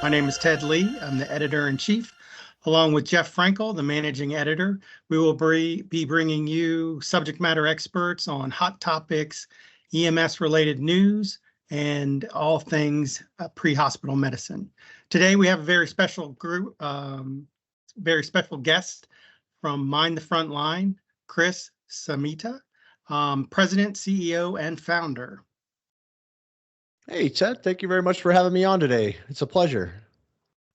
My name is Ted Lee. I'm the editor-in-chief. Along with Jeff Frankel, the managing editor, we will be bringing you subject matter experts on hot topics, EMS-related news, and all things pre-hospital medicine. Today, we have a very special group, very special guest from Mind the Frontline, Chris Samita, President, CEO, and founder. Hey, Ted, thank you very much for having me on today. It's a pleasure.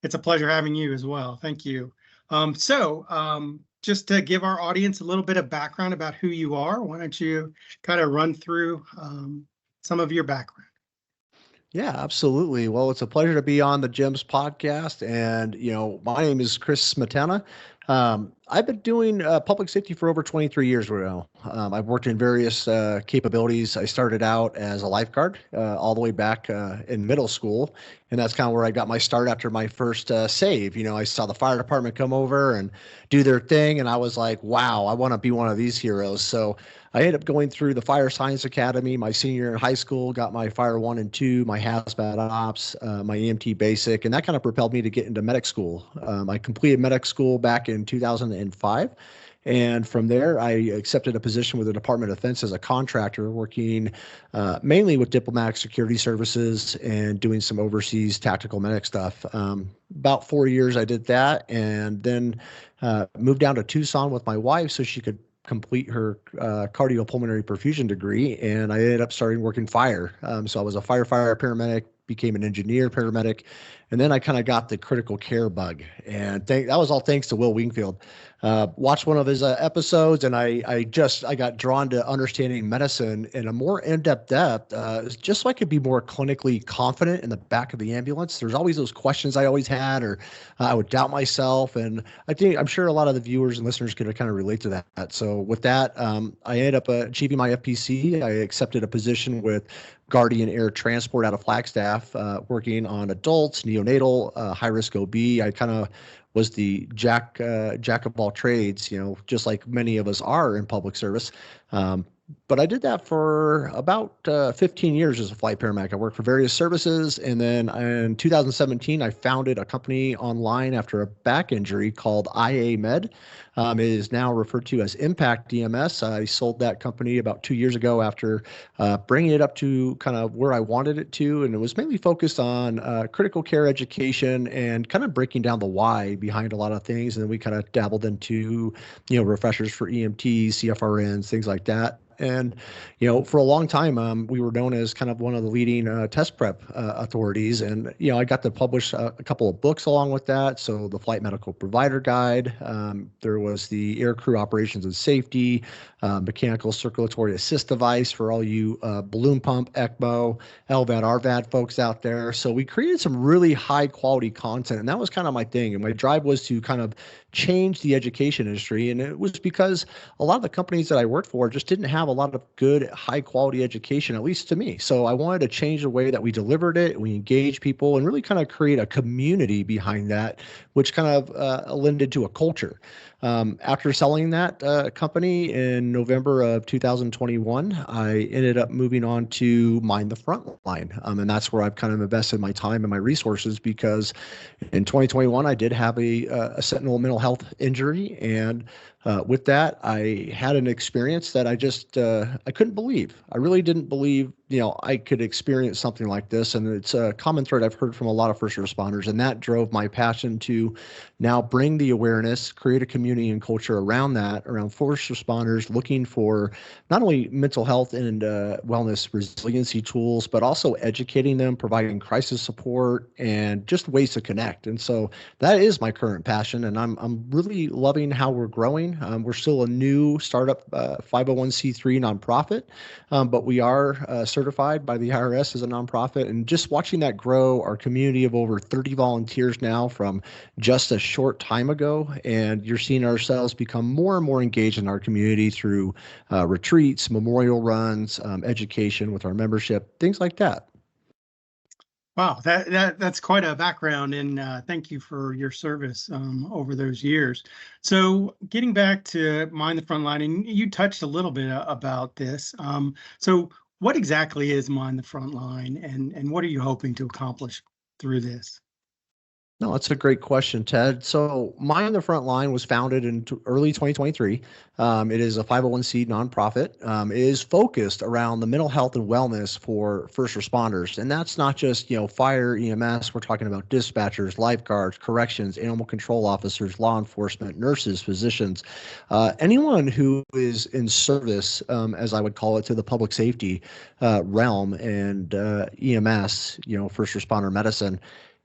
It's a pleasure having you as well. Thank you. Just to give our audience a little bit of background about who you are, why don't you kind of run through some of your background? Yeah, absolutely. Well, it's a pleasure to be on the JEMS podcast. And, my name is Chris Smetana. I've been doing public safety for over 23 years now. I've worked in various capabilities. I started out as a lifeguard all the way back in middle school. And that's kind of where I got my start after my first save. I saw the fire department come over and do their thing. And I was like, wow, I want to be one of these heroes. So I ended up going through the Fire Science Academy my senior year in high school, got my Fire 1 and 2, my hazmat ops, my EMT basic, and that kind of propelled me to get into medic school. I completed medic school back in 2005. And from there, I accepted a position with the Department of Defense as a contractor, working mainly with diplomatic security services and doing some overseas tactical medic stuff. About 4 years I did that, and then moved down to Tucson with my wife so she could complete her cardiopulmonary perfusion degree, and I ended up starting working fire. So I was a firefighter, paramedic, became an engineer, paramedic, and then I kind of got the critical care bug. And that was all thanks to Will Wingfield. Watched one of his episodes, and I got drawn to understanding medicine in a more in-depth depth, just so I could be more clinically confident in the back of the ambulance. There's always those questions I always had, or I would doubt myself. And I'm sure a lot of the viewers and listeners could kind of relate to that. So with that, I ended up achieving my FPC. I accepted a position with Guardian Air Transport out of Flagstaff, working on adults, neonatal, high-risk OB. I kind of was the jack of all trades, just like many of us are in public service. But I did that for about 15 years as a flight paramedic. I worked for various services, and then in 2017, I founded a company online after a back injury called IA Med. It is now referred to as Impact EMS. I sold that company about 2 years ago after bringing it up to kind of where I wanted it to, and it was mainly focused on critical care education and kind of breaking down the why behind a lot of things. And then we kind of dabbled into, refreshers for EMTs, CFRNs, things like that. And, for a long time, we were known as kind of one of the leading test prep authorities. And, I got to publish a couple of books along with that. So the Flight Medical Provider Guide, there was the Air Crew Operations and Safety, Mechanical Circulatory Assist Device for all you balloon pump, ECMO, LVAD, RVAD folks out there. So we created some really high quality content. And that was kind of my thing. And my drive was to kind of change the education industry. And it was because a lot of the companies that I worked for just didn't have a lot of good, high quality education, at least to me. So I wanted to change the way that we delivered it, we engage people, and really kind of create a community behind that, which kind of lended to a culture. After selling that company in November of 2021, I ended up moving on to Mind the Frontline. And that's where I've kind of invested my time and my resources, because in 2021, I did have a sentinel mental health injury. And with that, I had an experience that I couldn't believe. I really didn't believe, I could experience something like this. And it's a common thread I've heard from a lot of first responders. And that drove my passion to now bring the awareness, create a community and culture around that, around first responders looking for not only mental health and wellness resiliency tools, but also educating them, providing crisis support, and just ways to connect. And so that is my current passion. And I'm really loving how we're growing. We're still a new startup 501c3 nonprofit, but we are certified by the IRS as a nonprofit. And just watching that grow, our community of over 30 volunteers now from just a short time ago, and you're seeing ourselves become more and more engaged in our community through retreats, memorial runs, education with our membership, things like that. Wow, that's quite a background, and thank you for your service over those years. So getting back to Mind the Frontline, and you touched a little bit about this. So What exactly is Mind the Frontline, and what are you hoping to accomplish through this? No, that's a great question, Ted. So, Mind the Front Line was founded in early 2023. It is a 501c nonprofit. It is focused around the mental health and wellness for first responders, and that's not just fire, EMS. We're talking about dispatchers, lifeguards, corrections, animal control officers, law enforcement, nurses, physicians, anyone who is in service, as I would call it, to the public safety realm and EMS, first responder medicine.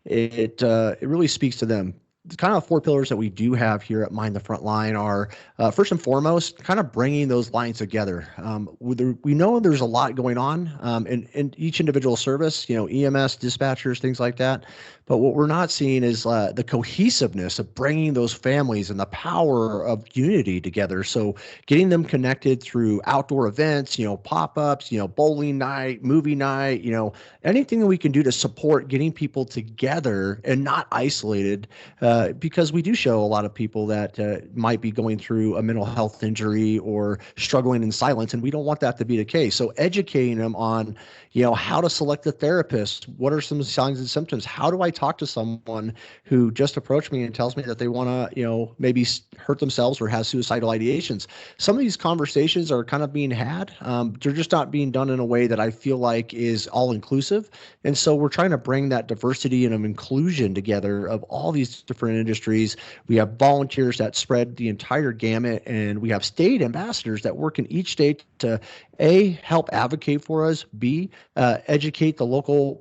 It really speaks to them. The kind of four pillars that we do have here at Mind the Front Line are first and foremost, kind of bringing those lines together. We know there's a lot going on in each individual service, EMS, dispatchers, things like that. But what we're not seeing is the cohesiveness of bringing those families and the power of unity together. So getting them connected through outdoor events, pop-ups, bowling night, movie night, anything that we can do to support getting people together and not isolated, because we do show a lot of people that might be going through a mental health injury or struggling in silence, and we don't want that to be the case. So educating them on, how to select a therapist, what are some signs and symptoms, how do I talk to someone who just approached me and tells me that they want to, maybe hurt themselves or has suicidal ideations. Some of these conversations are kind of being had. They're just not being done in a way that I feel like is all inclusive. And so we're trying to bring that diversity and inclusion together of all these different industries. We have volunteers that spread the entire gamut, and we have state ambassadors that work in each state to help advocate for us, B, educate the local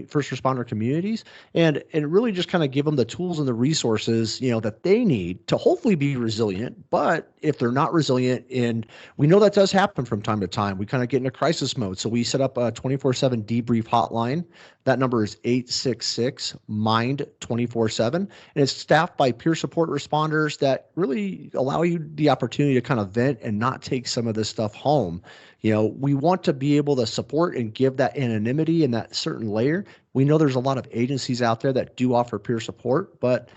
first responder communities, and really just kind of give them the tools and the resources that they need to hopefully be resilient. But if they're not resilient, and we know that does happen from time to time, we kind of get into crisis mode. So we set up a 24/7 debrief hotline. That number is 866-MIND-24/7, and it's staffed by peer support responders that really allow you the opportunity to kind of vent and not take some of this stuff home. We want to be able to support and give that anonymity and that certain layer. We know there's a lot of agencies out there that do offer peer support, but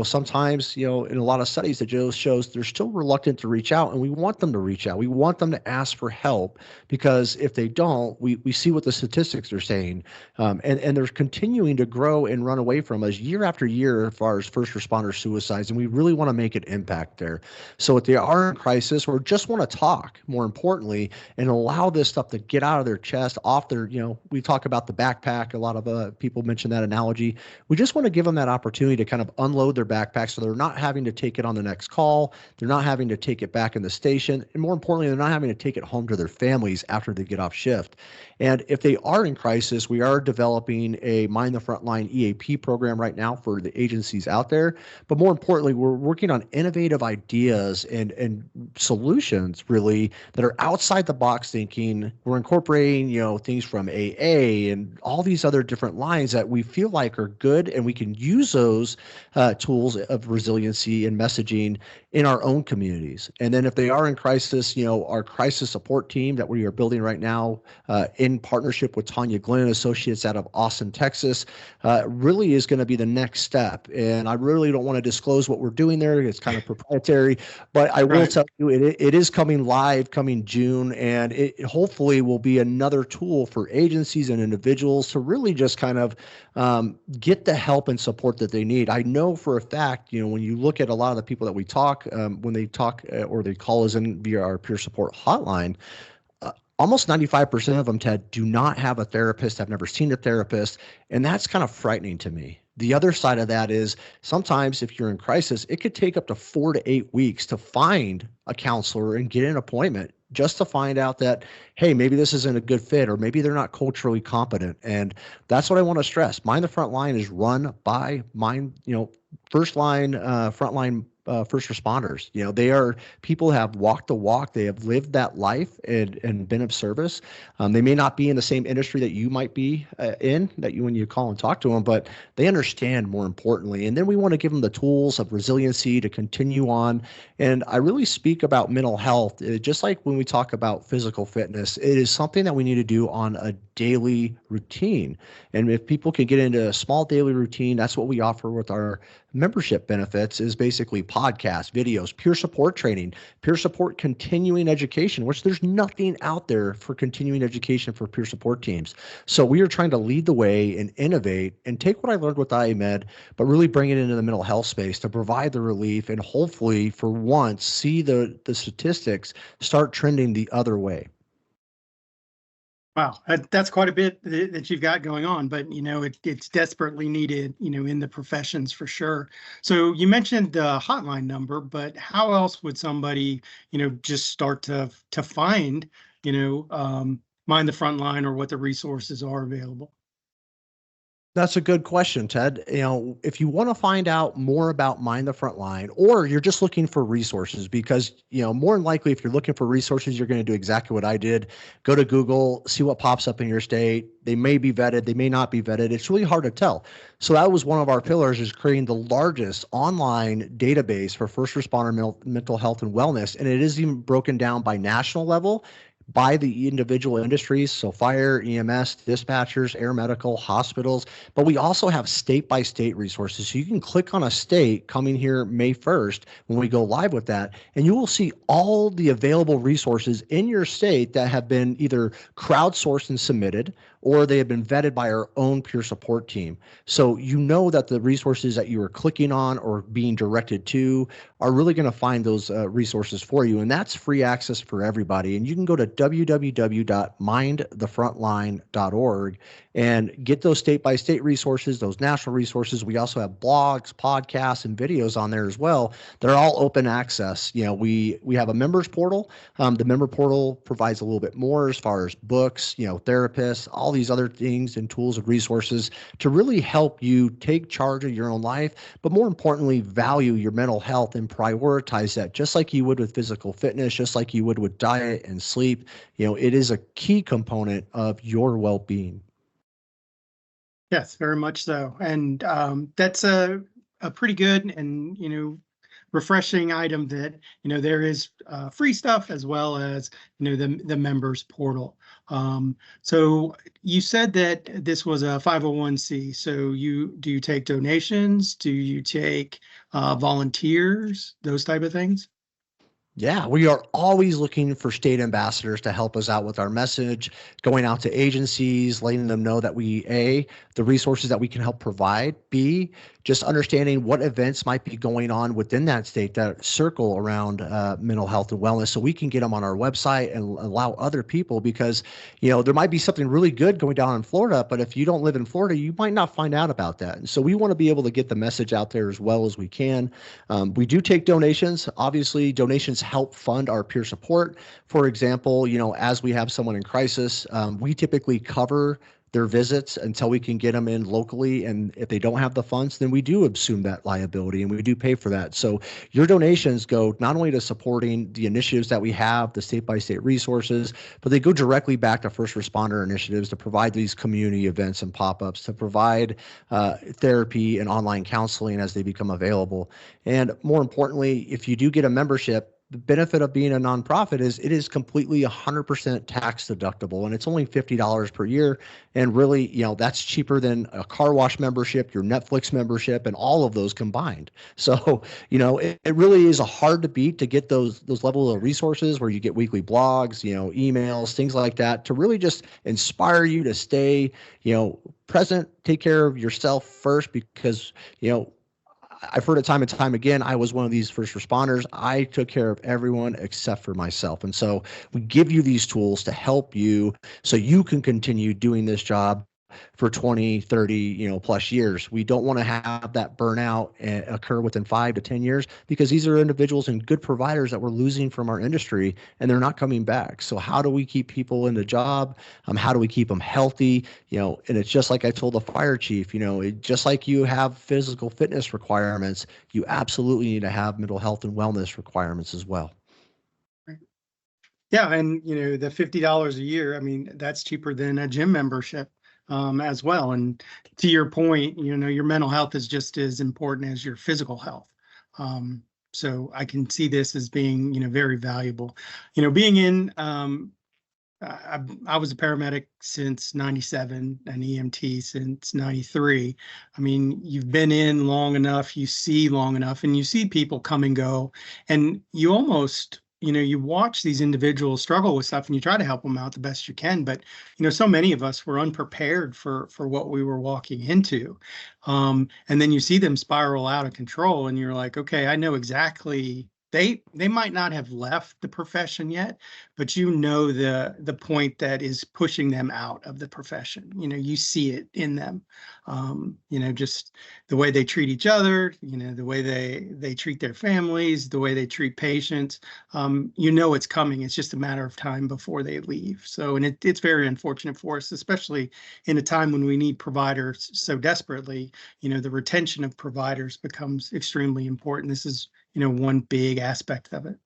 sometimes, in a lot of studies, that just shows they're still reluctant to reach out, and we want them to reach out. We want them to ask for help, because if they don't, we see what the statistics are saying, and they're continuing to grow and run away from us year after year as far as first responder suicides, and we really want to make an impact there. So if they are in crisis or just want to talk, more importantly, and allow this stuff to get out of their chest, off their, we talk about the backpack. A lot of people mention that analogy. We just want to give them that opportunity to kind of unload their backpack, so they're not having to take it on the next call. They're not having to take it back in the station. And more importantly, they're not having to take it home to their families after they get off shift. And if they are in crisis, we are developing a Mind the Frontline EAP program right now for the agencies out there. But more importantly, we're working on innovative ideas and solutions really that are outside the box thinking. We're incorporating, things from AA and all these other different lines that we feel like are good, and we can use those tools of resiliency and messaging in our own communities. And then if they are in crisis, our crisis support team that we are building right now in partnership with Tanya Glenn Associates out of Austin, Texas, really is going to be the next step. And I really don't want to disclose what we're doing there. It's kind of proprietary, but I will tell you it is coming live coming June, and it hopefully will be another tool for agencies and individuals to really just kind of get the help and support that they need. I know for a fact, when you look at a lot of the people that we talk, when they talk or they call us in via our peer support hotline, almost 95% of them, Ted, do not have a therapist, have never seen a therapist, and that's kind of frightening to me. The other side of that is sometimes if you're in crisis, it could take up to 4 to 8 weeks to find a counselor and get an appointment just to find out that, hey, maybe this isn't a good fit, or maybe they're not culturally competent. And that's what I want to stress. Mind the Front Line is run by first line, frontline first responders. They are people who have walked the walk. They have lived that life and been of service. They may not be in the same industry that you might be in, when you call and talk to them, but they understand, more importantly. And then we want to give them the tools of resiliency to continue on. And I really speak about mental health, just like when we talk about physical fitness. It is something that we need to do on a daily routine. And if people can get into a small daily routine, that's what we offer with our membership benefits is basically podcasts, videos, peer support training, peer support continuing education, which there's nothing out there for continuing education for peer support teams. So we are trying to lead the way and innovate and take what I learned with IEMed, but really bring it into the mental health space to provide the relief and hopefully for once see the statistics start trending the other way. Wow, that's quite a bit that you've got going on, but it's desperately needed, in the professions for sure. So you mentioned the hotline number, but how else would somebody, just start to find, Mind the Frontline or what the resources are available? That's a good question, Ted. If you want to find out more about Mind the Frontline, or you're just looking for resources, because, more than likely, if you're looking for resources, you're going to do exactly what I did. Go to Google, see what pops up in your state. They may be vetted, they may not be vetted. It's really hard to tell. So that was one of our pillars, is creating the largest online database for first responder mental health and wellness. And it is even broken down by national level, by the individual industries, so fire, EMS, dispatchers, air medical, hospitals, but we also have state by state resources. So you can click on a state coming here May 1st when we go live with that, and you will see all the available resources in your state that have been either crowdsourced and submitted, or they have been vetted by our own peer support team. So you know that the resources that you are clicking on or being directed to are really going to find those resources for you. And that's free access for everybody. And you can go to www.mindthefrontline.org and get those state-by-state resources, those national resources. We also have blogs, podcasts, and videos on there as well that are all open access. We have a members portal. The member portal provides a little bit more as far as books, therapists, all these other things and tools and resources to really help you take charge of your own life, but more importantly, value your mental health and prioritize that, just like you would with physical fitness, just like you would with diet and sleep. It is a key component of your well-being. Yes, very much so. And that's a pretty good and, refreshing item that, there is free stuff as well as, the members portal. So you said that this was a 501c. So do you take donations? Do you take volunteers, those type of things? Yeah, we are always looking for state ambassadors to help us out with our message, going out to agencies, letting them know that the resources that we can help provide, B, just understanding what events might be going on within that state that circle around mental health and wellness, so we can get them on our website and allow other people, because, there might be something really good going down in Florida, but if you don't live in Florida, you might not find out about that. And so we want to be able to get the message out there as well as we can. We do take donations. Obviously, donations help fund our peer support. For example, as we have someone in crisis, we typically cover their visits until we can get them in locally. And if they don't have the funds, then we do assume that liability and we do pay for that. So your donations go not only to supporting the initiatives that we have, the state-by-state resources, but they go directly back to first responder initiatives to provide these community events and pop-ups, to provide therapy and online counseling as they become available. And more importantly, if you do get a membership, the benefit of being a nonprofit is it is completely 100% tax deductible, and it's only $50 per year. And really, that's cheaper than a car wash membership, your Netflix membership, and all of those combined. So, it really is a hard to beat to get those levels of resources where you get weekly blogs, emails, things like that, to really just inspire you to stay, present, take care of yourself first, because, I've heard it time and time again. I was one of these first responders. I took care of everyone except for myself. And so we give you these tools to help you so you can continue doing this job for 20, 30, plus years. We don't want to have that burnout occur within 5 to 10 years, because these are individuals and good providers that we're losing from our industry and they're not coming back. So how do we keep people in the job? How do we keep them healthy? And it's just like I told the fire chief, just like you have physical fitness requirements, you absolutely need to have mental health and wellness requirements as well. Yeah. And, the $50 a year, I mean, that's cheaper than a gym membership. As well. And to your point, your mental health is just as important as your physical health. So I can see this as being, very valuable. Being in I was a paramedic since 97, an EMT since 93. I mean, you've been in long enough, you see long enough, and you see people come and go, and you almost, you watch these individuals struggle with stuff and you try to help them out the best you can. But, so many of us were unprepared for what we were walking into. And then you see them spiral out of control and you're like, okay, I know exactly. They might not have left the profession yet, but the point that is pushing them out of the profession. You see it in them. Just the way they treat each other, the way they treat their families, the way they treat patients. It's coming. It's just a matter of time before they leave. So, and it's very unfortunate for us, especially in a time when we need providers so desperately. The retention of providers becomes extremely important. This is one big aspect of it.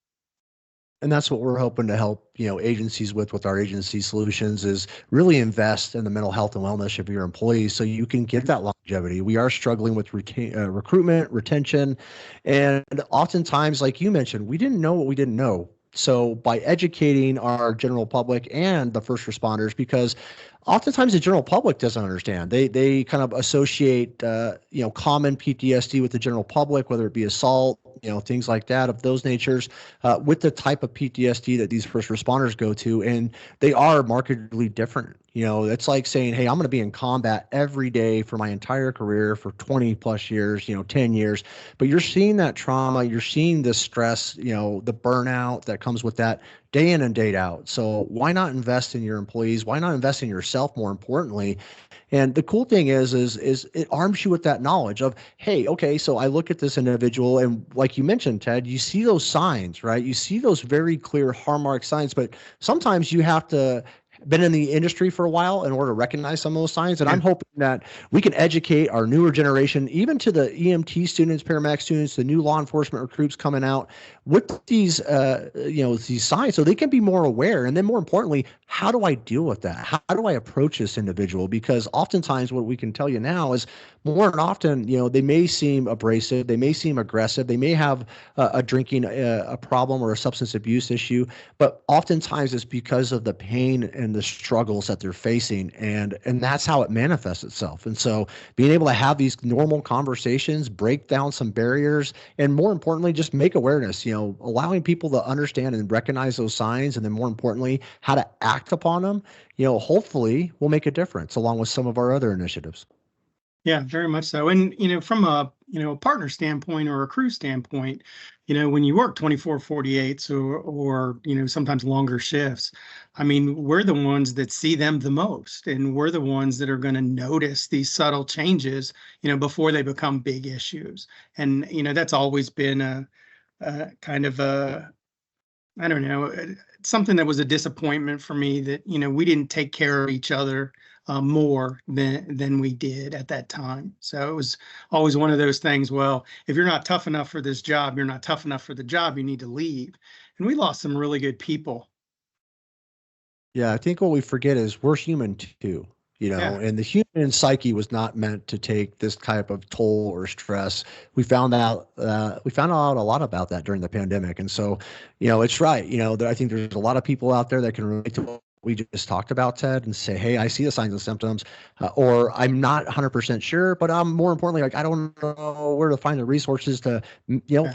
And that's what we're hoping to help, agencies with our agency solutions is really invest in the mental health and wellness of your employees so you can get that longevity. We are struggling with recruitment, retention, and oftentimes, like you mentioned, we didn't know what we didn't know. So by educating our general public and the first responders, because oftentimes the general public doesn't understand. They kind of associate common PTSD with the general public, whether it be assault, things like that of those natures, with the type of PTSD that these first responders go to, and they are markedly different. It's like saying, hey, I'm going to be in combat every day for my entire career for 20 plus years, 10 years, but you're seeing that trauma, you're seeing the stress, the burnout that comes with that day in and day out. So why not invest in your employees? Why not invest in yourself more importantly? And the cool thing is it arms you with that knowledge of, hey, okay, so I look at this individual and like you mentioned, Ted, you see those signs, right? You see those very clear hallmark signs, but sometimes you have to been in the industry for a while in order to recognize some of those signs. And I'm hoping that we can educate our newer generation, even to the EMT students, paramedic students, the new law enforcement recruits coming out with these, these signs so they can be more aware. And then more importantly, how do I deal with that? How do I approach this individual? Because oftentimes what we can tell you now is more and often, they may seem abrasive, they may seem aggressive, they may have a drinking a problem or a substance abuse issue, but oftentimes it's because of the pain and the struggles that they're facing, and that's how it manifests itself. And so being able to have these normal conversations, break down some barriers, and more importantly, just make awareness, allowing people to understand and recognize those signs, and then more importantly, how to act upon them, hopefully will make a difference along with some of our other initiatives. Yeah, very much so. And, from a partner standpoint or a crew standpoint, when you work 24/48 or sometimes longer shifts, I mean, we're the ones that see them the most, and we're the ones that are going to notice these subtle changes, before they become big issues. And, that's always been a kind of I don't know, something that was a disappointment for me that, we didn't take care of each other more than we did at that time. So it was always one of those things. Well, if you're not tough enough for this job, you're not tough enough for the job, you need to leave. And we lost some really good people. Yeah, I think what we forget is we're human too, Yeah. and the human psyche was not meant to take this type of toll or stress. We found out a lot about that during the pandemic. And so, it's right. I think there's a lot of people out there that can relate to what we just talked about, Ted, and say, hey, I see the signs and symptoms, or I'm not 100% sure, but I'm more importantly, like, I don't know where to find the resources to,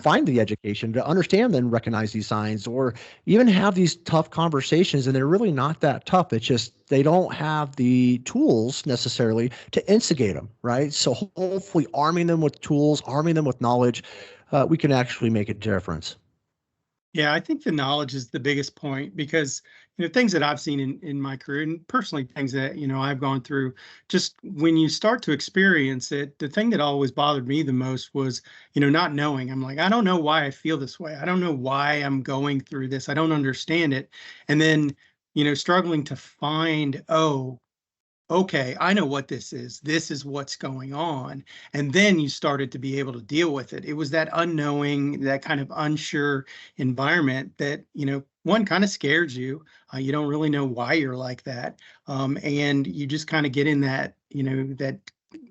find the education to understand and recognize these signs, or even have these tough conversations. And they're really not that tough. It's just they don't have the tools necessarily to instigate them, right? So hopefully arming them with tools, arming them with knowledge, we can actually make a difference. Yeah, I think the knowledge is the biggest point because, things that I've seen in my career and personally things that, I've gone through, just when you start to experience it, the thing that always bothered me the most was, not knowing. I'm like, I don't know why I feel this way. I don't know why I'm going through this. I don't understand it. And then, struggling to find, oh, okay, I know what this is. This is what's going on. And then you started to be able to deal with it. It was that unknowing, that kind of unsure environment that, one kind of scares you. You don't really know why you're like that. And you just kind of get in that, that,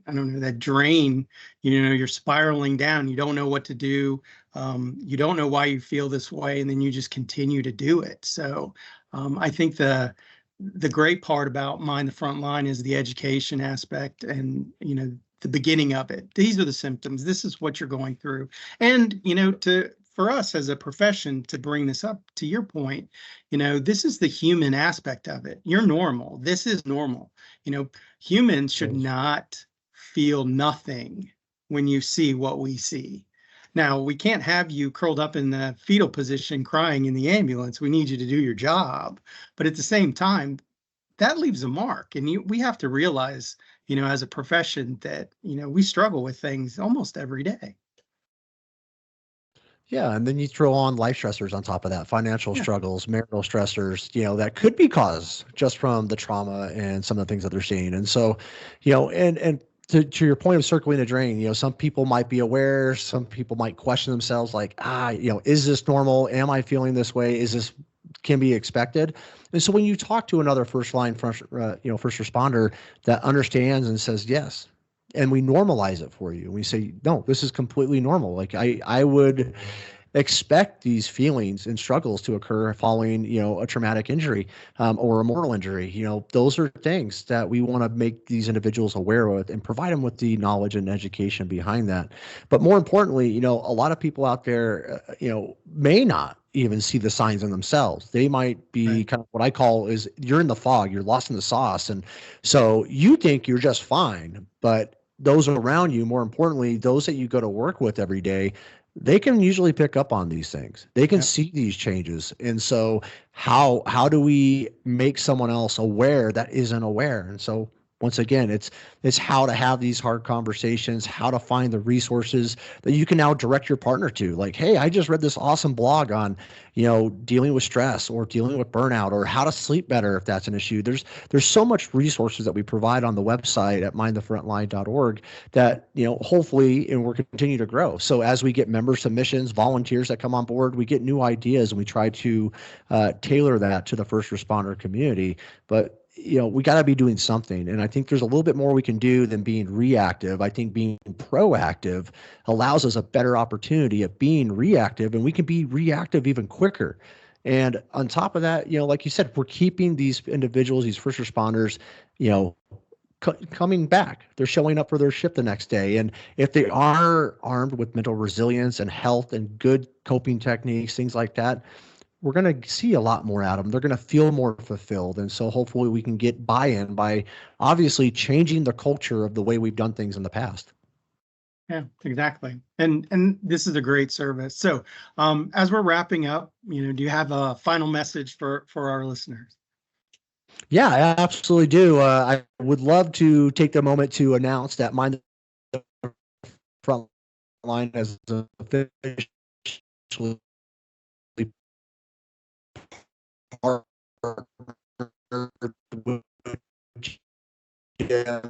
I don't know, that drain, you're spiraling down. You don't know what to do. You don't know why you feel this way. And then you just continue to do it. So I think the great part about Mind the Frontline is the education aspect and, the beginning of it. These are the symptoms. This is what you're going through. And, for us as a profession to bring this up to your point, this is the human aspect of it. You're normal. This is normal. Humans should not feel nothing when you see what we see. Now, we can't have you curled up in the fetal position crying in the ambulance. We need you to do your job. But at the same time, that leaves a mark. And we have to realize, as a profession that, we struggle with things almost every day. Yeah, and then you throw on life stressors on top of that, financial Yeah. struggles, marital stressors, that could be caused just from the trauma and some of the things that they're seeing. And so, and to your point of circling the drain, some people might be aware, some people might question themselves like, is this normal? Am I feeling this way? Is this can be expected? And so when you talk to another first responder that understands and says yes, and we normalize it for you, we say, no, this is completely normal. Like I would expect these feelings and struggles to occur following, a traumatic injury or a mortal injury. Those are things that we want to make these individuals aware of and provide them with the knowledge and education behind that. But more importantly, a lot of people out there, may not even see the signs in themselves. They might be Right. kind of what I call is you're in the fog, you're lost in the sauce. And so you think you're just fine, but those around you, more importantly, those that you go to work with every day, they can usually pick up on these things. They can Yep. see these changes. And so how do we make someone else aware that isn't aware? And so once again, it's how to have these hard conversations, how to find the resources that you can now direct your partner to. Like, hey, I just read this awesome blog on, dealing with stress or dealing with burnout or how to sleep better if that's an issue. There's so much resources that we provide on the website at mindthefrontline.org that, hopefully, and we're continue to grow. So as we get member submissions, volunteers that come on board, we get new ideas and we try to tailor that to the first responder community. But we got to be doing something. And I think there's a little bit more we can do than being reactive. I think being proactive allows us a better opportunity of being reactive, and we can be reactive even quicker. And on top of that, like you said, we're keeping these individuals, these first responders, coming back. They're showing up for their shift the next day. And if they are armed with mental resilience and health and good coping techniques, things like that, we're going to see a lot more out of them. They're going to feel more fulfilled. And so hopefully we can get buy-in by obviously changing the culture of the way we've done things in the past. Yeah, exactly. And this is a great service. So as we're wrapping up, do you have a final message for our listeners? Yeah, I absolutely do. I would love to take the moment to announce that Mind the Frontline has officially partnered with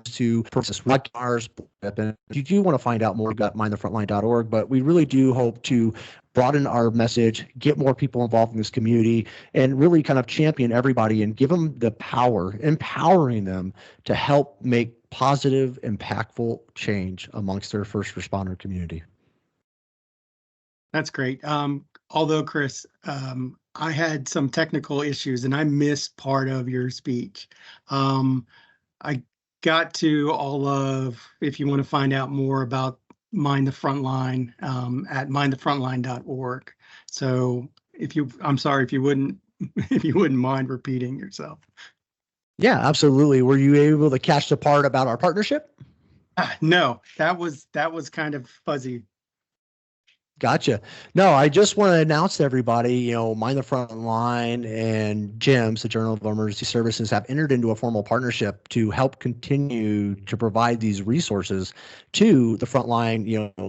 to process webinars. If you do want to find out more, you've got mindthefrontline.org, but we really do hope to broaden our message, get more people involved in this community, and really kind of champion everybody and give them the power, empowering them to help make positive, impactful change amongst their first responder community. That's great. Although, Chris, I had some technical issues and I missed part of your speech. I got to all of, if you want to find out more about Mind the Frontline, at mindthefrontline.org. So I'm sorry if you wouldn't, if you wouldn't mind repeating yourself. Yeah, absolutely. Were you able to catch the part about our partnership? No, that was kind of fuzzy. Gotcha. No, I just want to announce to everybody, Mind the Frontline and JEMS, the Journal of Emergency Services, have entered into a formal partnership to help continue to provide these resources to the frontline,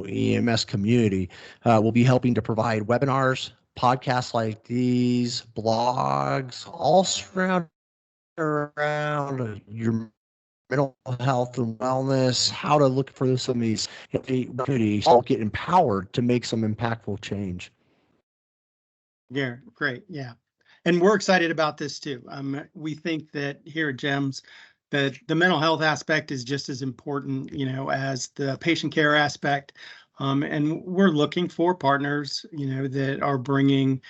EMS community. We'll be helping to provide webinars, podcasts like these, blogs, all surrounded around your mental health and wellness, how to look for some of these opportunities, all get empowered to make some impactful change. Yeah, great. Yeah. And we're excited about this too. We think that here at JEMS, that the mental health aspect is just as important, as the patient care aspect. And we're looking for partners, that are bringing,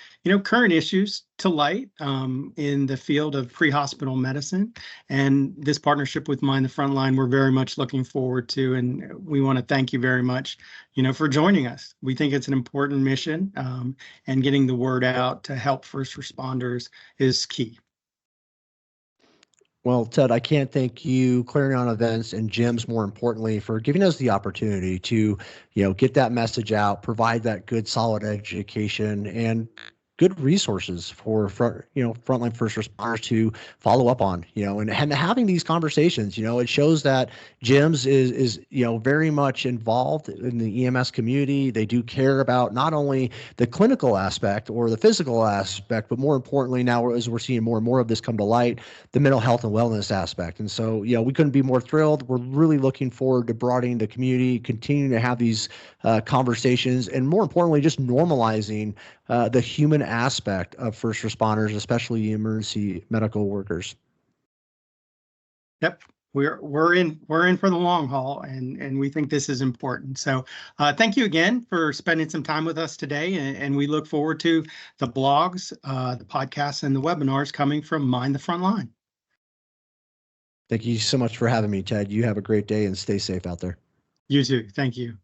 current issues to light in the field of pre-hospital medicine. And this partnership with Mind the Frontline, we're very much looking forward to. And we want to thank you very much, for joining us. We think it's an important mission, and getting the word out to help first responders is key. Well, Ted, I can't thank you, Clarion Events and JEMS, more importantly, for giving us the opportunity to, get that message out, provide that good, solid education, and good resources for frontline first responders to follow up on, and having these conversations. It shows that JEMS is very much involved in the EMS community. They do care about not only the clinical aspect or the physical aspect, but more importantly, now as we're seeing more and more of this come to light, the mental health and wellness aspect. And so, we couldn't be more thrilled. We're really looking forward to broadening the community, continuing to have these conversations, and more importantly, just normalizing the human aspect of first responders, especially emergency medical workers. Yep. We're in for the long haul, and we think this is important. So thank you again for spending some time with us today, and we look forward to the blogs, the podcasts, and the webinars coming from Mind the Frontline. Thank you so much for having me, Ted. You have a great day and stay safe out there. You too. Thank you.